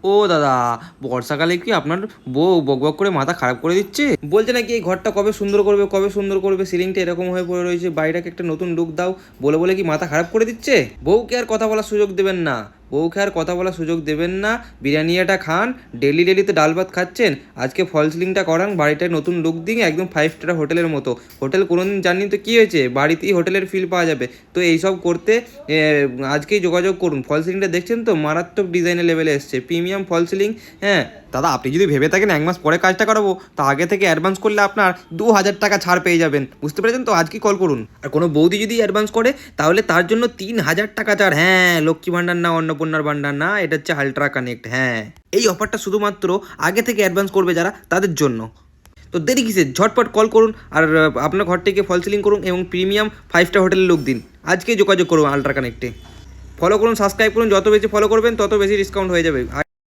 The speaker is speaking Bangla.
ও দাদা, বর্ষাকালে কি আপনার বউ বকবক করে মাথা খারাপ করে দিচ্ছে? বলছে নাকি এই ঘরটা কবে সুন্দর করবে, কবে সুন্দর করবে, সিলিংটা এরকম হয়ে পড়ে রয়েছে, বাড়িটাকে একটা নতুন লুক দাও, বলে বলে কি মাথা খারাপ করে দিচ্ছে? বউকে আর কথা বলার সুযোগ দেবেন না, বউকে আর কথা বলার সুযোগ দেবেন না। বিরিয়ানিটা খান, ডেলি ডেলি তো ডাল ভাত খাচ্ছেন, আজকে ফল সিলিংটা করান, বাড়িটায় নতুন লুক দিয়ে একদম 5 স্টার হোটেলের মতো। হোটেল কোনোদিন জাননি তো কী হয়েছে, বাড়িতেই হোটেলের ফিল পাওয়া যাবে। তো এইসব করতে আজকেই যোগাযোগ করুন। ফল সিলিংটা দেখছেন তো, মারাত্মক ডিজাইনের লেভেলে এসছে, প্রিমিয়াম ফল সিলিং। হ্যাঁ দাদা, আপনি যদি ভেবে থাকেন 1 মাস পরে কাজটা করাবো, তা আগে থেকে অ্যাডভান্স করলে আপনার 2,000 টাকা ছাড় পেয়ে যাবেন, বুঝতে পেরেছেন তো? আজকেই কল করুন। আর কোনো বৌদি যদি অ্যাডভান্স করে তাহলে তার জন্য 3,000 টাকা ছাড়। হ্যাঁ, লক্ষ্মী ভাণ্ডার না, অন্নপূর্ণার ভাণ্ডার না, এটা হচ্ছে আলট্রা কানেক্ট। হ্যাঁ, এই অফারটা শুধুমাত্র আগে থেকে অ্যাডভান্স করবে যারা, তাদের জন্য। তো দেরি কিসে, ঝটপট কল করুন আর আপনার ঘরটিকে ফল সিলিং করুন এবং প্রিমিয়াম 5 স্টার হোটেলের লুক দিন। আজকেই যোগাযোগ করুন আলট্রা কানেক্টে। ফলো করুন, সাবস্ক্রাইব করুন, যত বেশি ফলো করবেন তত বেশি ডিসকাউন্ট হয়ে যাবে।